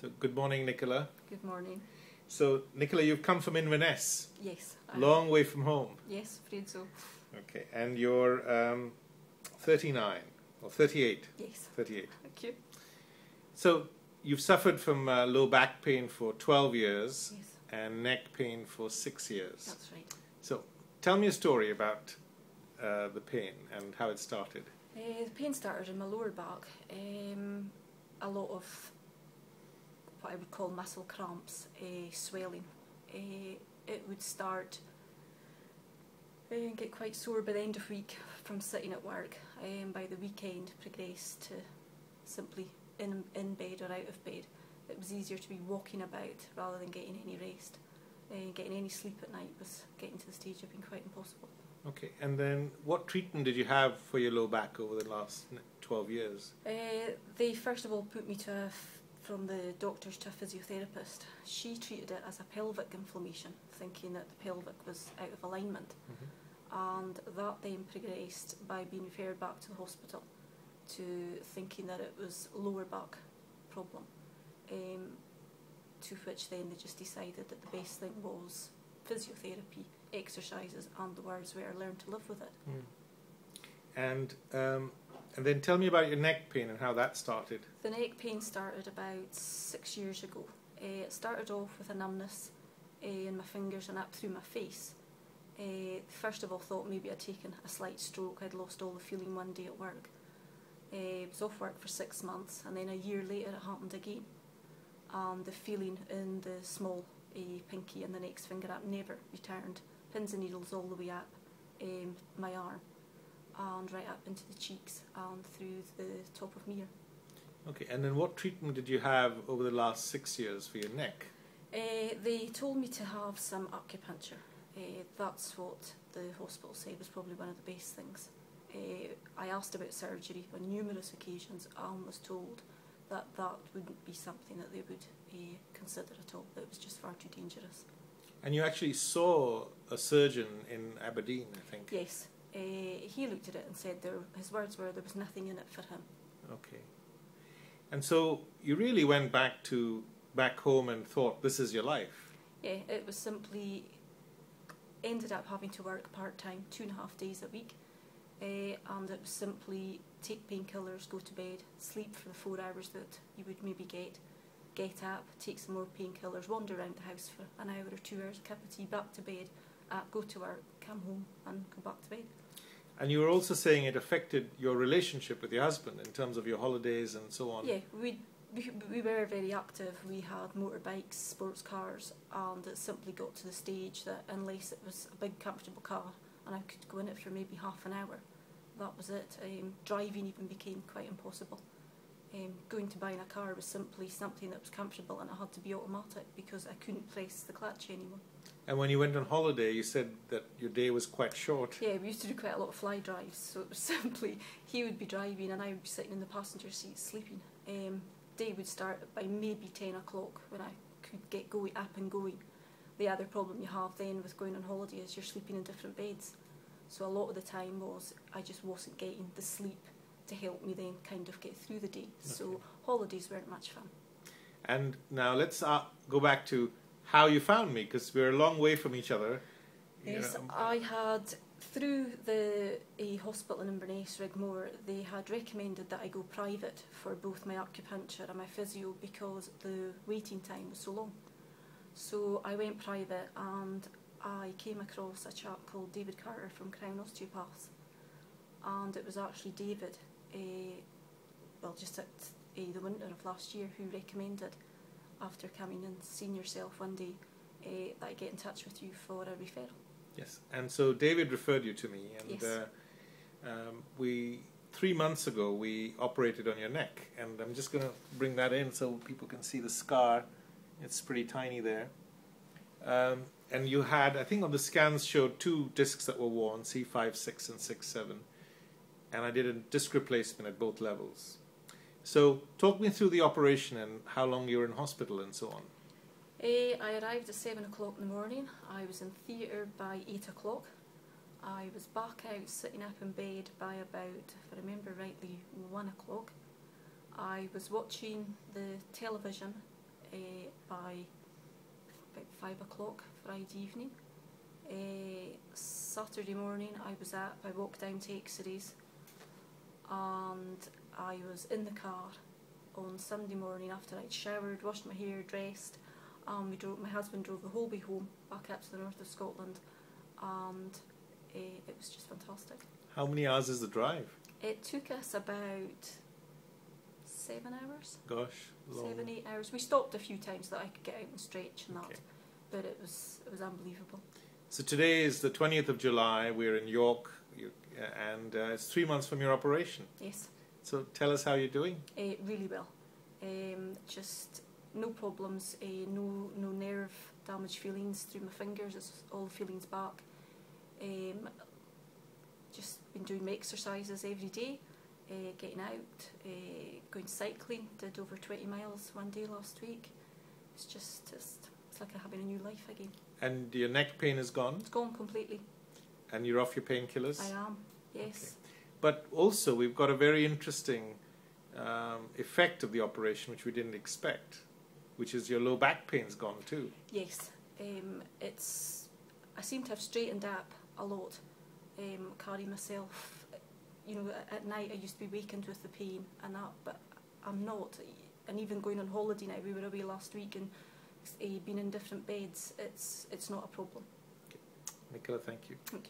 So good morning, Nicola. Good morning. So Nicola, you've come from Inverness. Yes. Long way from home. Yes, afraid so. Okay, and you're 39 or 38. Yes. 38. Thank you. So you've suffered from low back pain for 12 years Yes, and neck pain for 6 years. that's right. So tell me a story about the pain and how it started. The pain started in my lower back. A lot of what I would call muscle cramps, swelling. It would start and get quite sore by the end of the week from sitting at work. By the weekend, progressed to simply in bed or out of bed. It was easier to be walking about rather than getting any rest. Getting any sleep at night was getting to the stage of being quite impossible. Okay, and then what treatment did you have for your low back over the last 12 years? They first of all put me from the doctors to a physiotherapist. She treated it as a pelvic inflammation, thinking that the pelvic was out of alignment. And that then progressed by being referred back to the hospital to thinking that it was lower back problem. To which then they just decided that the best thing was physiotherapy, exercises, and the words were learn to live with it. And then tell me about your neck pain and how that started. The neck pain started about 6 years ago. It started off with a numbness in my fingers and up through my face. First of all, thought maybe I'd taken a slight stroke. I'd lost all the feeling one day at work. I was off work for 6 months, and then a year later it happened again. And the feeling in the small pinky and the next finger up never returned. Pins and needles all the way up my arm and right up into the cheeks and through the top of my ear. Okay, and then what treatment did you have over the last 6 years for your neck? They told me to have some acupuncture. That's what the hospital said was probably one of the best things. I asked about surgery on numerous occasions and was told that that wouldn't be something that they would consider at all, that it was just far too dangerous. And you actually saw a surgeon in Aberdeen, I think. Yes, he looked at it and said his words were there was nothing in it for him. Okay. And so you really went back home and thought this is your life. Yeah, it was simply, ended up having to work part-time, 2.5 days a week. And it was simply take painkillers, go to bed, sleep for the 4 hours that you would maybe get up, take some more painkillers, wander around the house for an hour or 2 hours, a cup of tea, back to bed, go to work, come home and go back to bed. And you were also saying it affected your relationship with your husband in terms of your holidays and so on. Yeah, we were very active. We had motorbikes, sports cars, and it simply got to the stage that unless it was a big comfortable car and I could go in it for maybe half an hour, that was it. Driving even became quite impossible. Going to buying a car was simply something that was comfortable and it had to be automatic because I couldn't press the clutch anymore. And when you went on holiday, you said that your day was quite short. Yeah, we used to do quite a lot of fly drives, so it was simply he would be driving and I would be sitting in the passenger seat sleeping. Day would start by maybe 10 o'clock when I could get up and going. The other problem you have then with going on holiday is you're sleeping in different beds. So a lot of the time was I just wasn't getting the sleep to help me then kind of get through the day. Okay. So holidays weren't much fun. And now let's go back to how you found me, because we're a long way from each other. Yes, I had, through the hospital in Inverness, Rigmore, they had recommended that I go private for both my acupuncture and my physio because the waiting time was so long. So I went private and I came across a chap called David Carter from Crown Osteopaths, and it was actually David, just at the winter of last year, who recommended, after coming and seeing yourself one day, that I get in touch with you for a referral. Yes, and so David referred you to me, and yes. 3 months ago we operated on your neck, and I'm just going to bring that in so people can see the scar. It's pretty tiny there. And you had, I think on the scans showed 2 discs that were worn, C5, 6 and 6, 7. And I did a disc replacement at both levels. So talk me through the operation and how long you were in hospital and so on. I arrived at 7 o'clock in the morning. I was in theatre by 8 o'clock. I was back out sitting up in bed by about, if I remember rightly, 1 o'clock. I was watching the television by about 5 o'clock Friday evening. Saturday morning I walked down to Exeries, and I was in the car on Sunday morning after I'd showered, washed my hair, dressed. My husband drove the whole way home back up to the north of Scotland, and it was just fantastic. How many hours is the drive? It took us about 7 hours. Gosh, long. 7, 8 hours. We stopped a few times so that I could get out and stretch and that, but it was unbelievable. So today is the 20th of July. We're in York, and it's 3 months from your operation. Yes. So tell us how you're doing. Really well. Just no problems. No nerve damage feelings through my fingers. It's all feelings back. Just been doing my exercises every day. Getting out, going cycling. Did over 20 miles one day last week. It's like I'm having a new life again. And your neck pain is gone? It's gone completely. And you're off your painkillers? I am, yes. Okay. But also we've got a very interesting effect of the operation which we didn't expect, which is your low back pain's gone too. Yes. I seem to have straightened up a lot. Carry myself, at night I used to be wakened with the pain and that, but I'm not. And even going on holiday now, we were away last week and been in different beds, it's not a problem. Okay. Nicola, thank you. Thank you.